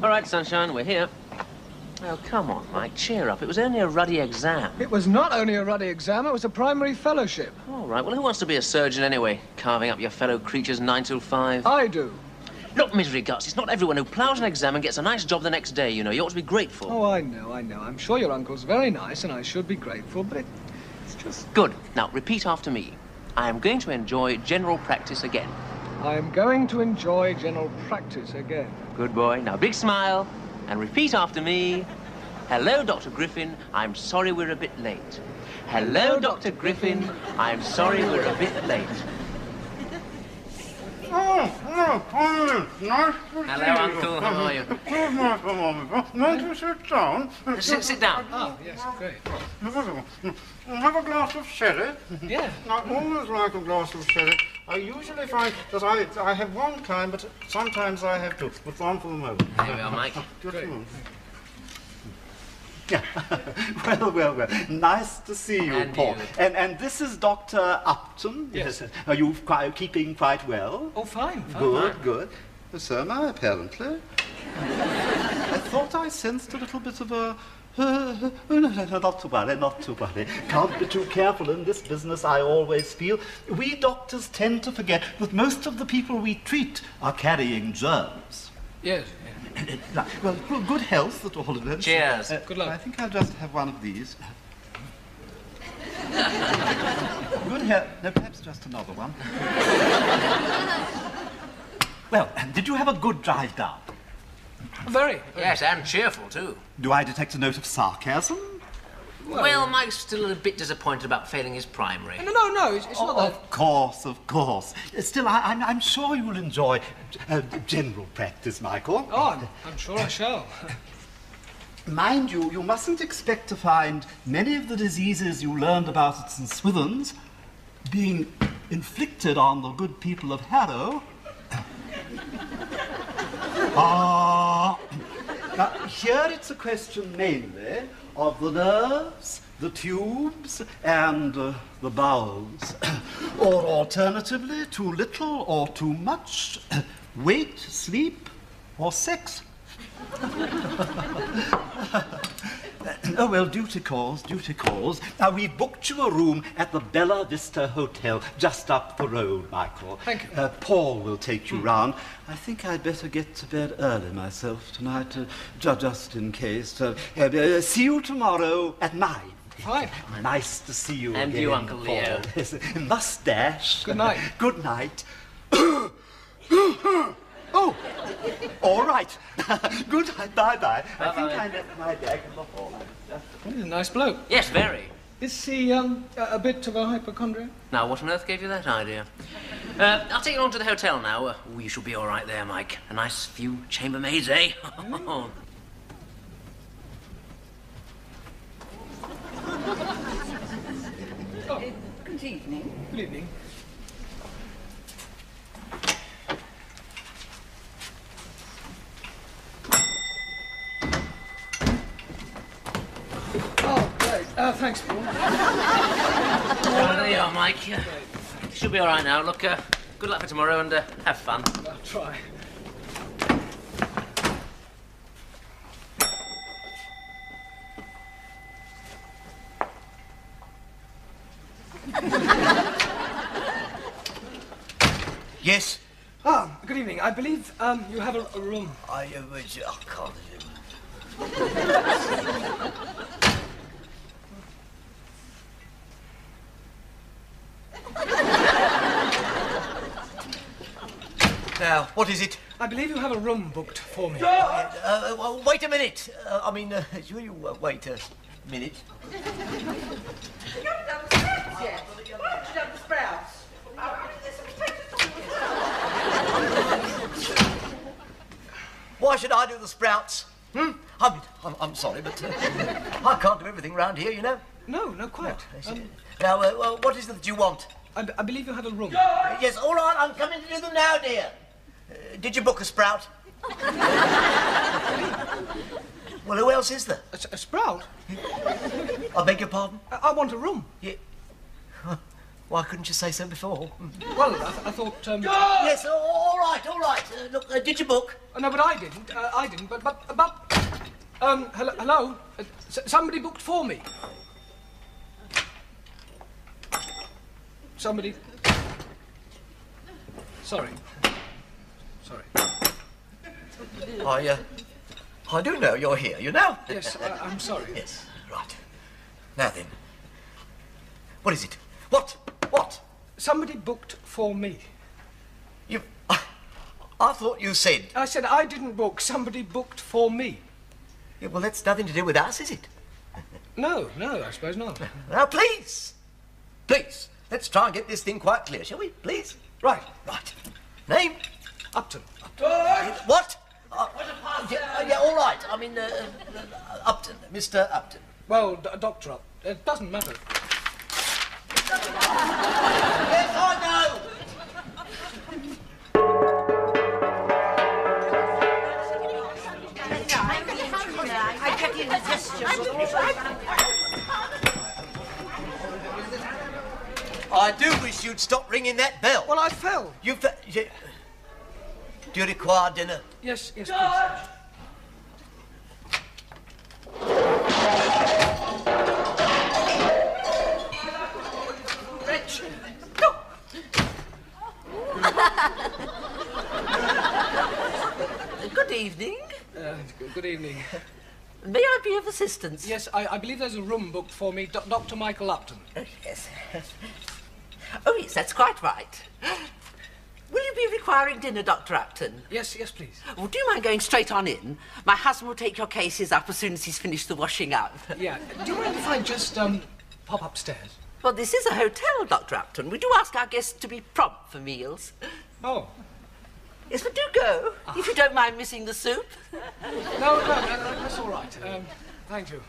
All right, sunshine, we're here. Oh, come on, Mike, cheer up. It was only a ruddy exam. It was not only a ruddy exam, it was a primary fellowship. All right, well, who wants to be a surgeon anyway? Carving up your fellow creatures 9 till 5? I do. Look, misery guts, it's not everyone who ploughs an exam and gets a nice job the next day, you know. You ought to be grateful. Oh, I know. I'm sure your uncle's very nice, and I should be grateful, but it's just... Good. Now, repeat after me. I am going to enjoy general practice again. I am going to enjoy general practice again. Good boy. Now, big smile, and repeat after me. Hello, Dr. Griffin. I'm sorry we're a bit late. Hello, Dr. Griffin. I'm sorry we're a bit late. Nice to Hello, Uncle. How are you? Won't you sit down? Sit down. Oh, yes, great. Have a glass of sherry? Yeah. I always like a glass of sherry. I usually find that I have one kind, but sometimes I have two. But one for the moment. Here we are, Mike. Just a moment. Yeah. Well. Nice to see you, And Paul. you. And this is Dr. Upton. Yes. Are you keeping quite well? Oh, fine. Good. So am I, apparently. I thought I sensed a little bit of a... no, not to worry. Can't be too careful in this business, I always feel. We doctors tend to forget that most of the people we treat are carrying germs. Yes. Well, good health at all events. Cheers. Good luck. I think I'll just have one of these. Good health. No, perhaps just another one. Well, did you have a good drive down? Very. Yes, and cheerful, too. Do I detect a note of sarcasm? Well, Mike's still a bit disappointed about failing his primary. No, it's not that. Of course. Still, I'm sure you'll enjoy general practice, Michael. Oh, I'm sure I shall. Mind you, you mustn't expect to find many of the diseases you learned about at St. Swithin's being inflicted on the good people of Harrow. Here it's a question mainly of the nerves, the tubes, and the bowels. Or alternatively, too little or too much, weight, sleep, or sex. Oh, well, duty calls. Now, we've booked you a room at the Bella Vista Hotel, just up the road, Michael. Thank you. Paul will take you round. I think I'd better get to bed early myself tonight, just in case. See you tomorrow at 9. Fine. Nice to see you And again, you, Uncle Paul. Leo. Yes, mustache. Good night. Good night. Oh, all right. Good night. Bye-bye. I think I left my bag in the hall. He's a nice bloke. Yes, very. Is he a bit of a hypochondriac? Now, what on earth gave you that idea? I'll take you along to the hotel now. We shall be all right there, Mike. A nice few chambermaids, eh? Good evening. Good evening. Oh, great. Thanks, Paul. There you are, Mike. Should be all right now. Look, good luck for tomorrow and have fun. I'll try. Yes? Good evening. I believe you have a room. I can't. Now, what is it? I believe you have a room booked for me. Well, wait a minute. Will you wait a minute? You haven't done the sprouts yet. Why haven't you done the sprouts? There's some potatoes. Why should I do the sprouts? I'm sorry, but I can't do everything round here, you know. No, quite. Now, what is it that you want? I believe you have a room. Yes, all right, I'm coming to do them now, dear. Did you book a sprout? Well, who else is there? A sprout? I beg your pardon? I want a room. Yeah. Why couldn't you say so before? Well, I thought... Yes, all all right. Look, did you book? No, but I didn't. Hello? Somebody booked for me. Somebody... Sorry. I do know you're here, you know? Yes, I'm sorry. Yes, right. Now then. What is it? What? Somebody booked for me. I thought you said... I said I didn't book. Somebody booked for me. Yeah, well, that's nothing to do with us, is it? No, I suppose not. Now, please, let's try and get this thing quite clear, shall we? Please? Right. Name? Upton. What? Yeah, all right. I mean, Upton, Mr. Upton. Well, Dr. Upton. It doesn't matter. Yes, I know. I do wish you'd stop ringing that bell. Well, I fell. Do you require dinner? Yes, please. Rich. Good evening. Good evening. May I be of assistance? Yes, I believe there's a room booked for me, Dr. Michael Upton. Yes. Oh, yes, that's quite right. Will you be requiring dinner, Dr. Upton? Yes, please. Well, do you mind going straight on in? My husband will take your cases up as soon as he's finished the washing up. Yeah. Do you mind if I just, pop upstairs? Well, this is a hotel, Dr. Upton. We do ask our guests to be prompt for meals. Oh. Yes, but do go, if you don't mind missing the soup. No, that's all right. Thank you.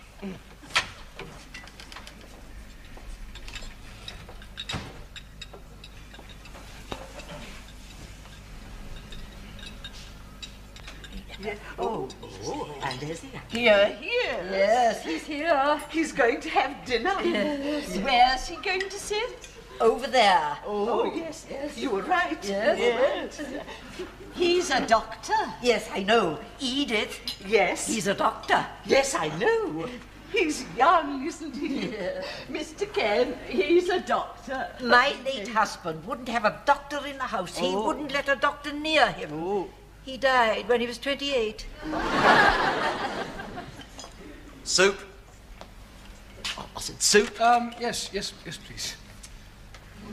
Oh, and there's the Here. Yes, he's here. He's going to have dinner. Yes. Where's he going to sit? Over there. Oh, yes. You were right. Yes. He's a doctor. Yes, I know. Edith. Yes. He's a doctor. Yes, I know. He's young, isn't he? Yeah. Mr. Ken, he's a doctor. My late husband wouldn't have a doctor in the house. He wouldn't let a doctor near him. Oh. He died when he was 28. Soup? Oh, I said soup. Yes, please.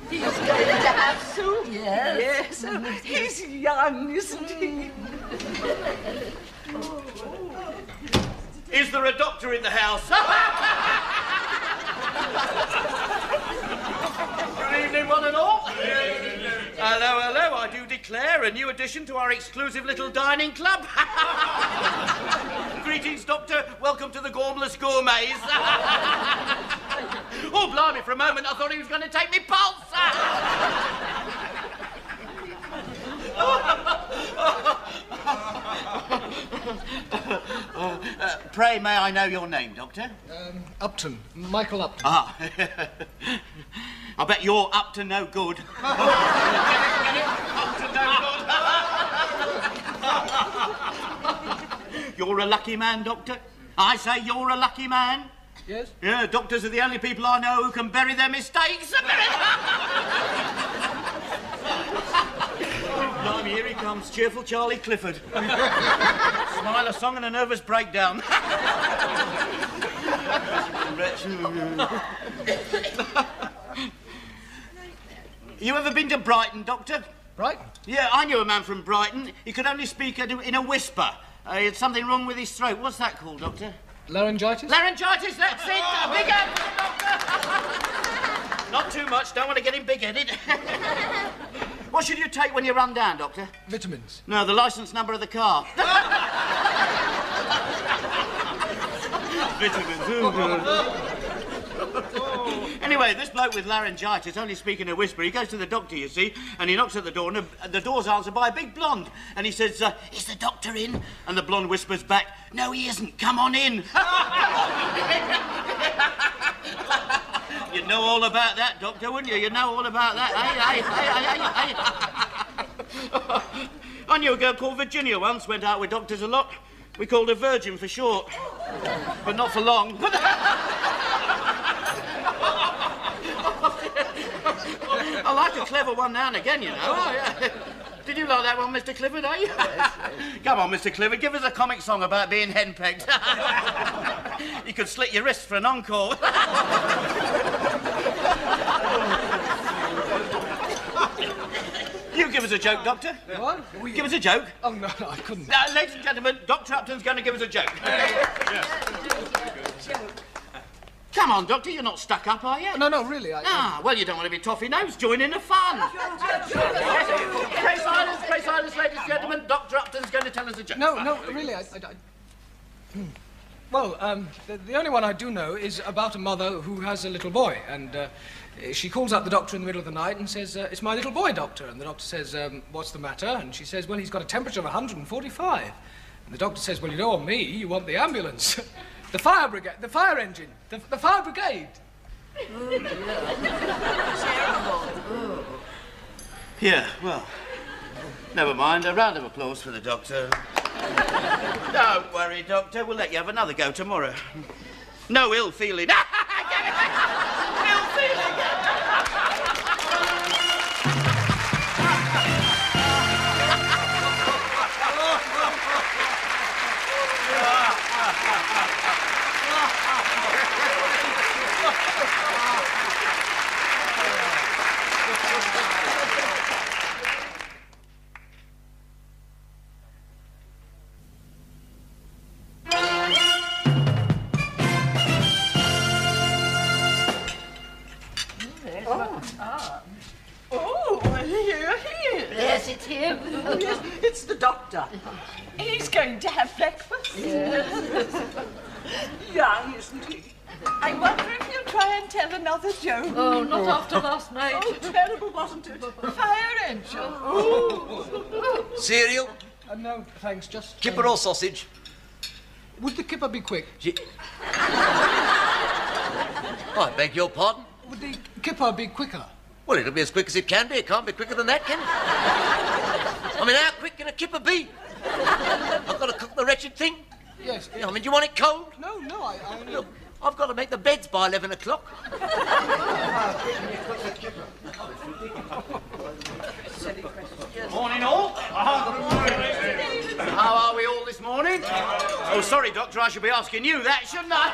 He's going to have soup. Yes. Yes. He's young, isn't he? Is there a doctor in the house? Good evening, one and all. Hello, I do declare a new addition to our exclusive little dining club. Greetings, Doctor. Welcome to the Gormless Gourmets. Oh, blimey, for a moment I thought he was going to take me pulse. Pray, may I know your name, Doctor? Upton. Michael Upton. Ah. I bet you're up to no good. Get it? Up to no good. You're a lucky man, Doctor. I say you're a lucky man. Yes? Yeah, doctors are the only people I know who can bury their mistakes. Blimey, here he comes, cheerful Charlie Clifford. Smile, a song and a nervous breakdown. You ever been to Brighton, Doctor? Brighton? Yeah, I knew a man from Brighton. He could only speak in a whisper. He had something wrong with his throat. What's that called, Doctor? Laryngitis? Laryngitis, that's it! A big hand for the doctor! Not too much, don't want to get him big-headed. What should you take when you run down, Doctor? Vitamins. No, the licence number of the car. Vitamins. Anyway, this bloke with laryngitis, only speaking a whisper, he goes to the doctor, you see, and he knocks at the door, and the door's answered by a big blonde. And he says, is the doctor in? And the blonde whispers back, no, he isn't, come on in. You'd know all about that, Doctor, wouldn't you? You'd know all about that. I knew a girl called Virginia once, went out with doctors a lot. We called her Virgin for short, but not for long. I like a clever one now and again, you know. Oh, yeah. Did you like that one, Mr. Clifford, eh? Yes. Come on, Mr. Clifford, give us a comic song about being henpecked. You could slit your wrist for an encore. You give us a joke, Doctor. What? Give us a joke. Oh, no, I couldn't. Ladies and gentlemen, Dr. Upton's going to give us a joke. Yes. Come on, Doctor, you're not stuck up, are you? No, really, well, you don't want to be toffee-nosed. Join in the fun. Pray silence, ladies and gentlemen. Dr. Upton's going to tell us a joke. No, really, Well, the only one I do know is about a mother who has a little boy, and she calls up the doctor in the middle of the night and says, it's my little boy, doctor. And the doctor says, what's the matter? And she says, well, he's got a temperature of 145. And the doctor says, well, you know, on me, you want the ambulance. The fire brigade, the fire engine, the fire brigade. Terrible. Yeah, well, never mind. A round of applause for the doctor. Don't worry, Doctor. We'll let you have another go tomorrow. No ill feeling. Ill feeling. Yes, it's him. Oh, yes, it's the doctor. He's going to have breakfast. Yes. Young, isn't he? I wonder if he'll try and tell another joke. Oh, not after last night. Oh, terrible, wasn't it? Fire engine. Oh. Cereal? No, thanks, just... Kipper or sausage? Would the kipper be quick? I beg your pardon? Would the kipper be quicker? Well, it'll be as quick as it can be. It can't be quicker than that, can it? I mean, how quick can a kipper be? I've got to cook the wretched thing. Yes. I mean, do you want it cold? No, I only... Look, I've got to make the beds by 11 o'clock. Morning, all. How are we all this morning? Oh, sorry, Doctor, I should be asking you that, shouldn't I?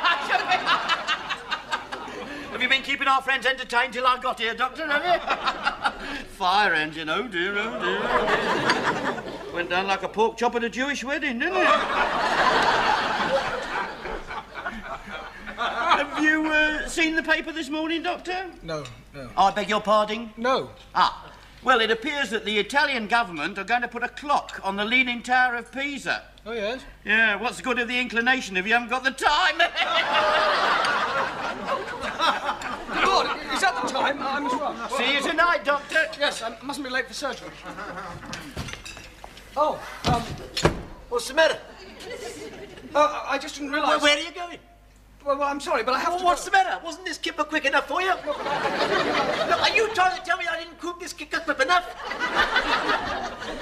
Have you been keeping our friends entertained till I got here, Doctor, have you? Fire engine, oh dear, oh dear. Went down like a pork chop at a Jewish wedding, didn't it? Have you seen the paper this morning, Doctor? No. I beg your pardon? No. Ah, well, it appears that the Italian government are going to put a clock on the Leaning Tower of Pisa. Oh, yes? Yeah, what's the good of the inclination if you haven't got the time? Lord, is that the time? I must run. See you tonight, Doctor. Yes, I mustn't be late for surgery. Oh, What's the matter? I just didn't realise... Where are you going? Well, I'm sorry, but I have to... What's the matter? Wasn't this kipper quick enough for you? Look, are you trying to tell me I didn't cook this kipper quick enough?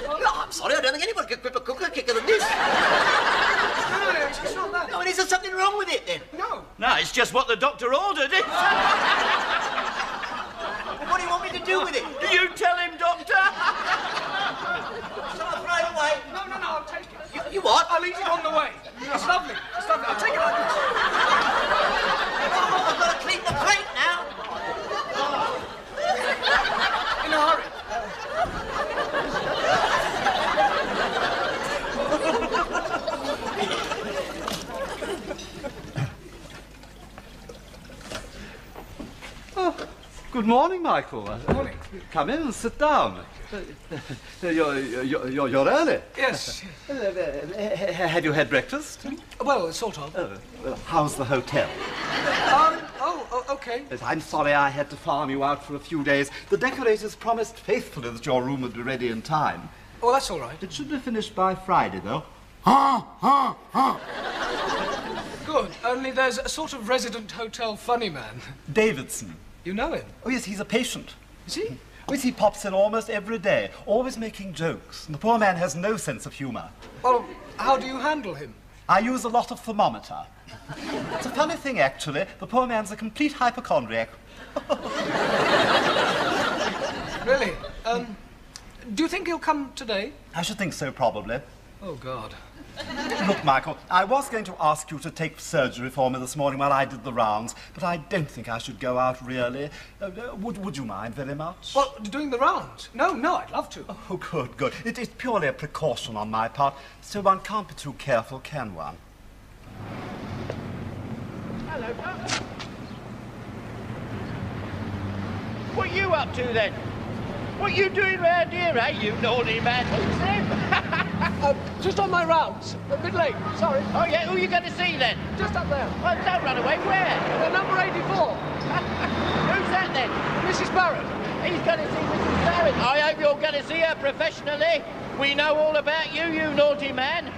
No, I'm sorry, I don't think anybody could cook a cooker quicker than this. No, it's not that. No, and is there something wrong with it, then? No. No, it's just what the doctor ordered. Well, what do you want me to do with it? You tell him, Doctor. Shall I throw it away? No, I'll take it. You what? I'll eat it on the way. It's lovely. I'll take it like this. I've got to clean the plate now. In a hurry. Oh, good morning, Michael. Morning. Come in and sit down. You're early. Yes. Had you had breakfast? Well, sort of. Well, how's the hotel? Okay. Yes, I'm sorry I had to farm you out for a few days. The decorators promised faithfully that your room would be ready in time. Oh, that's all right. It should be finished by Friday, though. Good. Only there's a sort of resident hotel funny man. Davidson. You know him? Oh, yes, he's a patient. Is he? He pops in almost every day, always making jokes, and the poor man has no sense of humour. Well, how do you handle him? I use a lot of thermometer. It's a funny thing, actually. The poor man's a complete hypochondriac. Really? Do you think he'll come today? I should think so, probably. Oh, God. Look, Michael, I was going to ask you to take surgery for me this morning while I did the rounds, but I don't think I should go out, really. Would you mind very much? Well, doing the rounds? No, I'd love to. Oh, good. It's purely a precaution on my part, so one can't be too careful, can one? Hello, Doc. What are you up to, then? What are you doing round here, eh, you naughty man? Who's him? Just on my rounds. A bit late, sorry. Oh, yeah, who are you going to see, then? Just up there. Oh, don't run away. Where? Number 84. Who's that, then? Mrs. Barrett. He's going to see Mrs. Barrett. I hope you're going to see her professionally. We know all about you, you naughty man.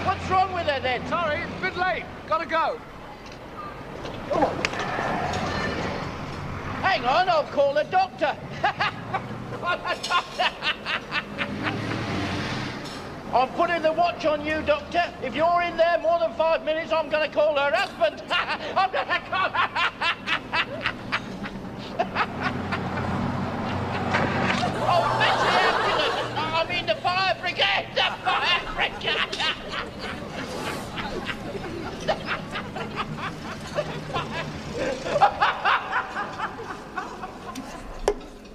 What's wrong with her, then? Sorry, a bit late. Gotta go. Hang on, I'll call a doctor. I'm putting the watch on you, Doctor. If you're in there more than 5 minutes, I'm going to call her husband. I'm going to call Oh, fetch the ambulance. I mean the fire brigade. The fire brigade.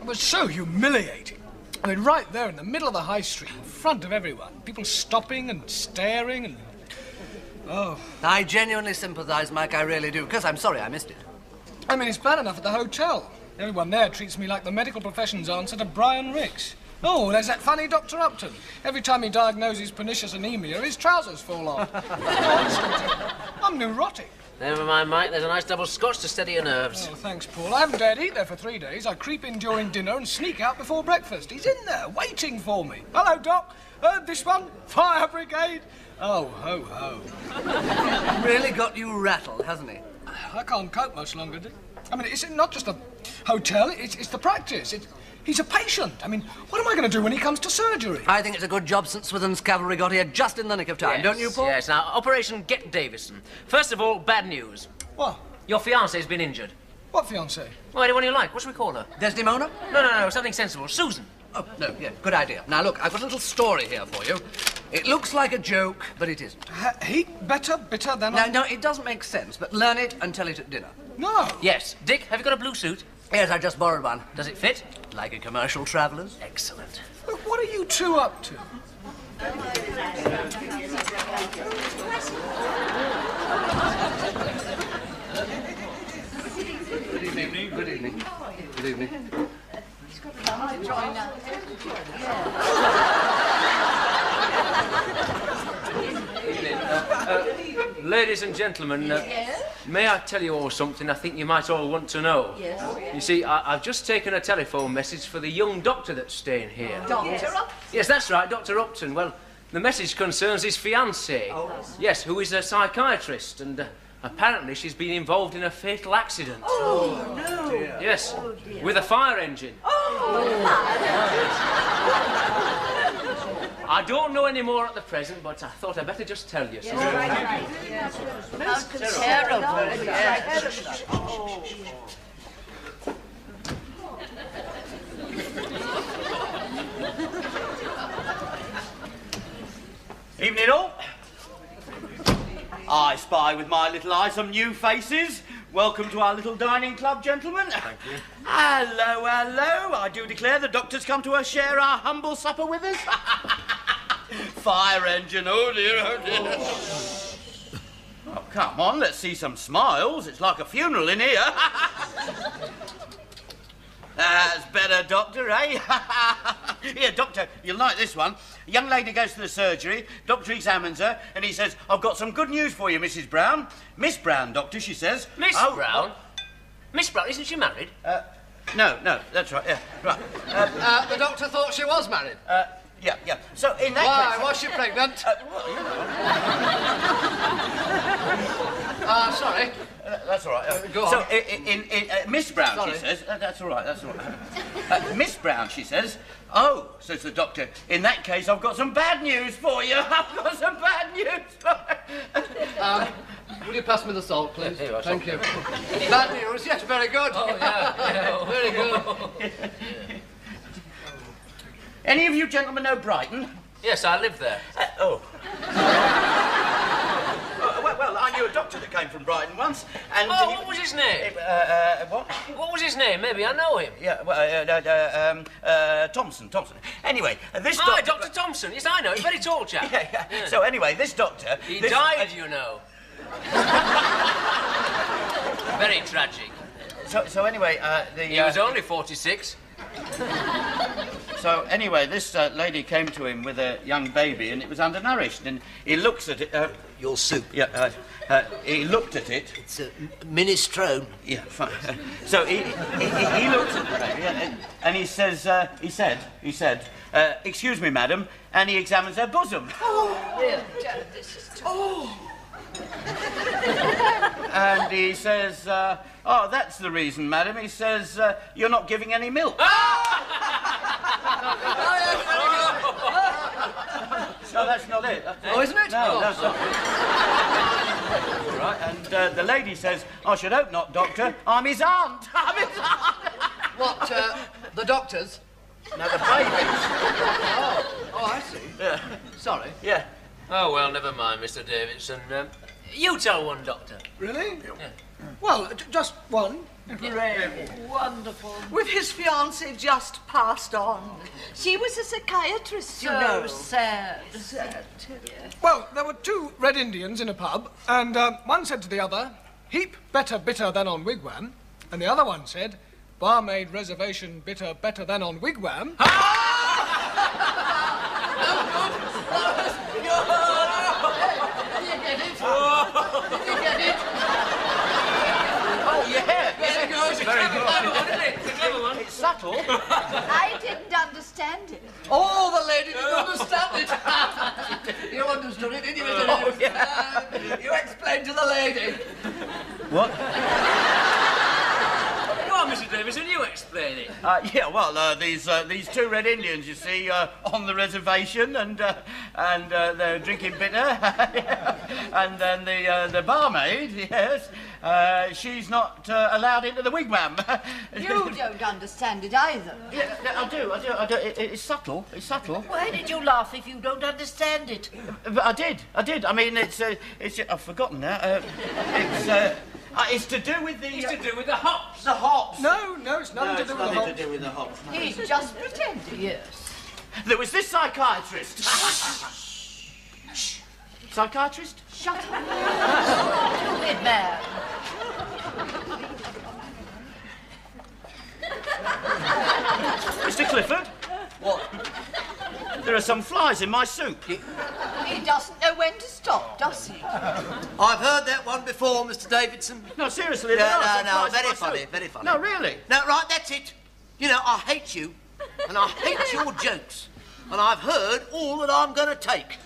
It was so humiliating. I mean, right there in the middle of the high street, in front of everyone. People stopping and staring and... Oh. I genuinely sympathise, Mike, I really do, because I'm sorry I missed it. I mean, it's bad enough at the hotel. Everyone there treats me like the medical profession's answer to Brian Ricks. Oh, there's that funny Dr. Upton. Every time he diagnoses pernicious anemia, his trousers fall off. I'm neurotic. Never mind, Mike. There's a nice double scotch to steady your nerves. Oh, thanks, Paul. I haven't dared eat there for 3 days. I creep in during dinner and sneak out before breakfast. He's in there, waiting for me. Hello, Doc. Heard this one? Fire brigade. Oh, ho, ho. Really got you rattled, hasn't he? I can't cope much longer, Dick. I mean, it's not just the hotel, it's the practice. He's a patient. I mean, what am I going to do when he comes to surgery? I think it's a good job St. Swithin's cavalry got here just in the nick of time, don't you, Paul? Yes. Now, Operation Get Davison. First of all, bad news. What? Your fiancée's been injured. What fiancée? Well, anyone you like. What should we call her? Desdemona? No, something sensible. Susan. Oh, no, yeah, good idea. Now, look, I've got a little story here for you. It looks like a joke, but it isn't. Heat better, bitter than... No, it doesn't make sense, but learn it and tell it at dinner. No. Yes. Dick, have you got a blue suit? Yes, I just borrowed one. Does it fit? Like a commercial traveller's. Excellent. Look, what are you two up to? Good evening. Good evening. Good evening. Ladies and gentlemen, may I tell you all something I think you might all want to know? Yes. You see, I've just taken a telephone message for the young doctor that's staying here. Doctor Upton? Yes, that's right, Dr. Upton. Well, the message concerns his fiancée. Oh. Yes, who is a psychiatrist, and apparently she's been involved in a fatal accident. Oh, no. Yes, Oh, dear. with a fire engine. I don't know any more at the present, but I thought I'd better just tell you. Yes, right. Yes. Most terrible. Yes. Oh. Evening all. I spy with my little eye some new faces. Welcome to our little dining club, gentlemen. Thank you. Hello. I do declare the doctor's come to share our humble supper with us. Fire engine, oh dear. Oh, come on, let's see some smiles. It's like a funeral in here. That's better, Doctor, eh? Here, Doctor, you'll like this one. A young lady goes to the surgery, doctor examines her, and he says, I've got some good news for you, Mrs. Brown. Miss Brown, Doctor, she says. Miss Brown? Miss Brown, isn't she married? No, that's right, yeah, right. The doctor thought she was married. Yeah. So, in that case... Why, was she pregnant? Well, you know. Sorry. That's all right. Go on. So, in Miss Brown, Sorry. she says... that's all right. Miss Brown, she says. Oh, says the doctor, in that case, I've got some bad news for you. I've got some bad news for you. Will you pass me the salt, please? Here you are, Thank you. Bad news, yes, very good. Oh, yeah, very good. Any of you gentlemen know Brighton? Yes, I live there. Well, I knew a doctor that came from Brighton once, and... what was his name? What? What was his name? Maybe I know him. Yeah, well, Thompson. Anyway, this doctor... Dr. Thompson. Yes, I know him. Very tall chap. Yeah. So anyway, this doctor... He died, you know. Very tragic. So anyway, He was only 46. So anyway, this lady came to him with a young baby, and it was undernourished, and he looks at it... Your soup. Yeah, he looked at it. It's minestrone. Yeah, fine. So he looks at the baby, and he says, he said, excuse me, madam, and he examines her bosom. And he says, oh, that's the reason, madam. He says, you're not giving any milk. No, that's not it. Oh, isn't it? No, that's not it. All right, and the lady says, I should hope not, doctor. I'm his aunt. I'm his aunt. What, the doctors? No, the baby. Oh, I see. Yeah. Sorry. Yeah. Oh, well, never mind, Mr. Davidson. You tell one, Doctor. Really? Yeah. Well, just one. Great. Wonderful. With his fiancée just passed on. She was a psychiatrist, you So know. sad. Well, there were two Red Indians in a pub, and one said to the other, heap better bitter than on Wigwam, and the other one said, barmaid reservation bitter better than on Wigwam. Oh, yeah. Very good. Very good. It's a clever one. It's subtle. I didn't understand it. Oh, the lady didn't understand it. You understood it, didn't you, Mr. Oh, Davidson? You explained to the lady. What? Go on, Mr. Davidson, you explain it. Yeah, well, these two Red Indians, you see, on the reservation, and they're drinking bitter, and then the barmaid, yes, she's not allowed into the wigwam. You don't understand it either. Yeah, I do. It's subtle. Why did you laugh if you don't understand it? But I did. I mean, it's I've forgotten now. It's to do with the... It's to do with the hops. The hops. No, it's nothing to do with the nothing whole... to do with the hops. He's just pretending. Yes. There was this psychiatrist. Psychiatrist? Shut up. Stupid man. Mr. Clifford? What? There are some flies in my soup. He doesn't know when to stop, does he? I've heard that one before, Mr. Davidson. No, seriously, there are some flies in very my funny, soup. very funny. No, really. No, right, that's it. You know, I hate you, and I hate your jokes, and I've heard all that I'm going to take.